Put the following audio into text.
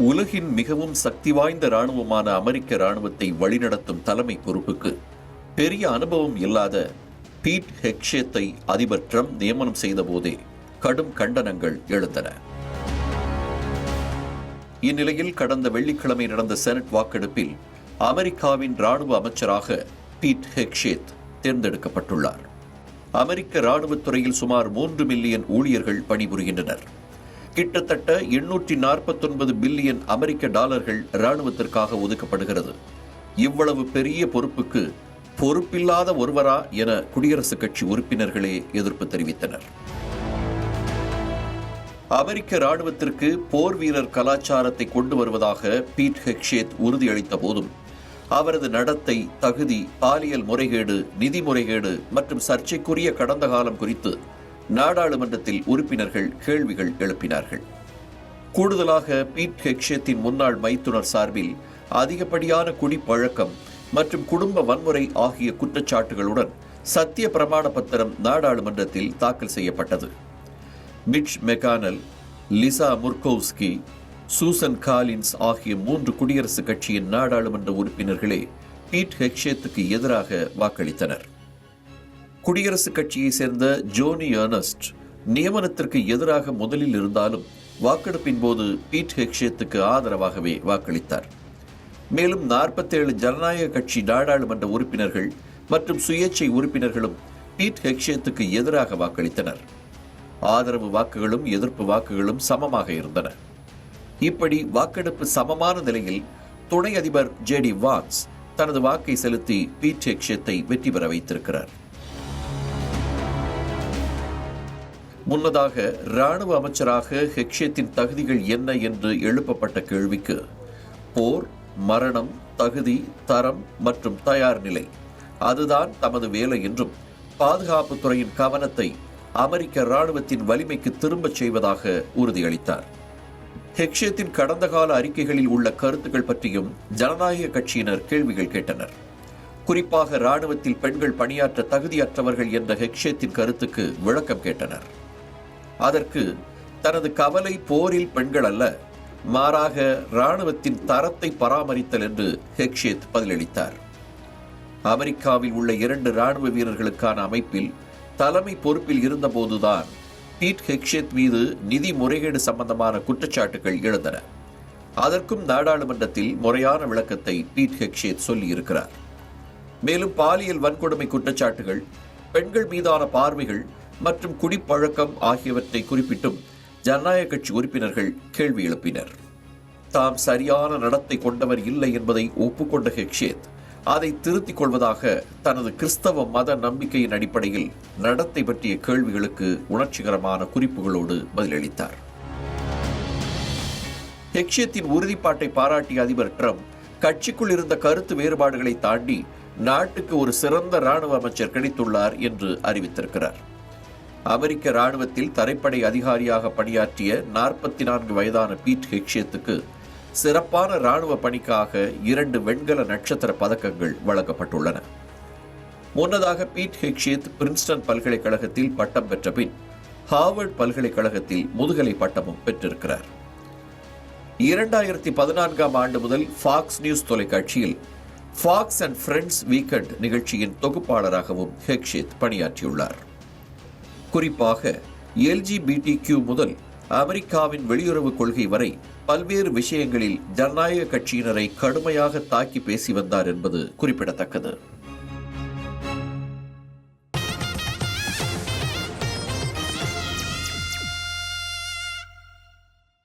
உலகின் மிகவும் சக்தி வாய்ந்த இராணுவமான அமெரிக்க இராணுவத்தை வழிநடத்தும் தலைமை பொறுப்புக்கு பெரிய அனுபவம் இல்லாத பீட் ஹெக்ஷேத்தை அதிபர் ட்ரம்ப் நியமனம் செய்த போதே கடும் கண்டனங்கள் எழுந்தன. இந்நிலையில் கடந்த வெள்ளிக்கிழமை நடந்த செனட் வாக்கெடுப்பில் அமெரிக்காவின் இராணுவ அமைச்சராக பீட் ஹெக்ஷேத் தேர்ந்தெடுக்கப்பட்டுள்ளார். அமெரிக்க இராணுவத்துறையில் சுமார் 3 மில்லியன் ஊழியர்கள் பணிபுரிகின்றனர். கிட்டத்தட்ட 849 பில்லியன் அமெரிக்க டாலர்கள் இராணுவத்திற்காக ஒதுக்கப்படுகிறது. இவ்வளவு பெரிய பொறுப்புக்கு பொறுப்பில்லாத ஒருவரா என குடியரசுக் கட்சி உறுப்பினர்களே எதிர்ப்பு தெரிவித்தனர். அமெரிக்க இராணுவத்திற்கு போர் வீரர் கலாச்சாரத்தை கொண்டு வருவதாக பீட் ஹெக்ஷேத் உறுதியளித்த போதும் அவரது நடத்தை, தகுதி, பாலியல் முறைகேடு, நிதி முறைகேடு மற்றும் சர்ச்சைக்குரிய கடந்த காலம் குறித்து நாடாளுமன்றத்தில் உறுப்பினர்கள் கேள்விகள் எழுப்பினார்கள். கூடுதலாக பீட் ஹெக்ஷேத்தின் முன்னாள் மைத்துனர் சார்பில் அதிகப்படியான குடிப்பழக்கம் மற்றும் குடும்ப வன்முறை ஆகிய குற்றச்சாட்டுகளுடன் சத்திய பிரமாண பத்திரம் நாடாளுமன்றத்தில் தாக்கல் செய்யப்பட்டது. மிட்ச் மெக்கானல், லிசா முர்கோவ்ஸ்கி, சூசன் காலின்ஸ் ஆகிய 3 குடியரசுக் கட்சியின் நாடாளுமன்ற உறுப்பினர்களே பீட் ஹெக்ஷேத்துக்கு எதிராக வாக்களித்தனர். குடியரசுக் கட்சியை சேர்ந்த ஜோனி எர்னஸ்ட் நியமனத்திற்கு எதிராக முதலில் இருந்தாலும் வாக்கெடுப்பின் போது பீட் ஹெக்ஷேத்துக்கு ஆதரவாகவே வாக்களித்தார். மேலும் 47 ஜனநாயக கட்சி நாடாளுமன்ற உறுப்பினர்கள் மற்றும் சுயேட்சை உறுப்பினர்களும் பீட் ஹெக்ஷேத்துக்கு எதிராக வாக்களித்தனர். ஆதரவு வாக்குகளும் எதிர்ப்பு வாக்குகளும் சமமாக இருந்தன. இப்படி வாக்கெடுப்பு சமமான நிலையில் துணை அதிபர் ஜேடி வான்ஸ் தனது வாக்கை செலுத்தி பீட் ஹெக்ஷேத்தை வெற்றி பெற வைத்திருக்கிறார். முன்னதாக இராணுவ அமைச்சராக ஹெக்ஷேத்தின் தகுதிகள் என்ன என்று எழுப்பப்பட்ட கேள்விக்கு போர், மரணம், தகுதி, தரம் மற்றும் தயார் நிலை அதுதான் தமது வேலை என்றும் பாதுகாப்புத் துறையின் கவனத்தை அமெரிக்க இராணுவத்தின் வலிமைக்கு திரும்பச் செய்வதாக உறுதியளித்தார். ஹெக்ஷேத்தின் கடந்த கால அறிக்கைகளில் உள்ள கருத்துக்கள் பற்றியும் ஜனநாயக கட்சியினர் கேள்விகள் கேட்டனர். குறிப்பாக இராணுவத்தில் பெண்கள் பணியாற்ற தகுதியற்றவர்கள் என்ற ஹெக்ஷேத்தின் கருத்துக்கு விளக்கம் கேட்டனர். அதற்கு தனது கவலை போரில் பெண்கள் அல்ல, மாறாக இராணுவத்தின் தரத்தை பராமரித்தல் என்று ஹெக்ஷேத் பதிலளித்தார். அமெரிக்காவில் உள்ள 2 இராணுவ வீரர்களுக்கான அமைப்பில் தலைமை பொறுப்பில் இருந்தபோதுதான் பீட் ஹெக்ஷேத் மீது நிதி முறைகேடு சம்பந்தமான குற்றச்சாட்டுகள் எழுந்தன. அதற்கும் நாடாளுமன்றத்தில் முறையான விளக்கத்தை பீட் ஹெக்ஷேத் சொல்லியிருக்கிறார். மேலும் பாலியல் வன்கொடுமை குற்றச்சாட்டுகள், பெண்கள் மீதான பார்வைகள் மற்றும் குடிப்பழக்கம் ஆகியவற்றை குறிப்பிட்டும் ஜனநாயக கட்சி உறுப்பினர்கள் கேள்வி எழுப்பினர். தாம் சரியான நடத்தை கொண்டவர் இல்லை என்பதை ஒப்புக்கொண்ட ஹெக்ஷேத் அதை திருத்திக் கொள்வதாக தனது கிறிஸ்தவ மத நம்பிக்கையின் அடிப்படையில் நடத்தை பற்றிய கேள்விகளுக்கு உணர்ச்சிகரமான குறிப்புகளோடு பதிலளித்தார். ஹெக்ஷேத்தின் உறுதிப்பாட்டை பாராட்டிய அதிபர் ட்ரம்ப் கட்சிக்குள் இருந்த கருத்து வேறுபாடுகளை தாண்டி நாட்டுக்கு ஒரு சிறந்த இராணுவ அமைச்சர் கிடைத்துள்ளார் என்று அறிவித்திருக்கிறார். அமெரிக்க இராணுவத்தில் தரைப்படை அதிகாரியாக பணியாற்றிய 44 வயதான பீட் ஹெக்ஷேத்துக்கு சிறப்பான இராணுவ பணிக்காக 2 வெண்கல நட்சத்திர பதக்கங்கள் வழங்கப்பட்டுள்ளன. முன்னதாக பீட் ஹெக்ஷேத் பிரின்ஸ்டன் பல்கலைக்கழகத்தில் பட்டம் பெற்ற பின் ஹார்வர்ட் பல்கலைக்கழகத்தில் முதுகலை பட்டமும் பெற்றிருக்கிறார். 2014ஆம் ஆண்டு முதல் ஃபாக்ஸ் நியூஸ் தொலைக்காட்சியில் ஃபாக்ஸ் அண்ட் ஃப்ரெண்ட்ஸ் வீக்கெண்ட் நிகழ்ச்சியின் தொகுப்பாளராகவும் ஹெக்ஷேத் பணியாற்றியுள்ளார். குறிப்பாக LGBTQ முதல் அமெரிக்காவின் வெளியுறவு கொள்கை வரை பல்வேறு விஷயங்களில் ஜனநாயக கட்சியினரை கடுமையாக தாக்கி பேசி வந்தார் என்பது குறிப்பிடத்தக்கது.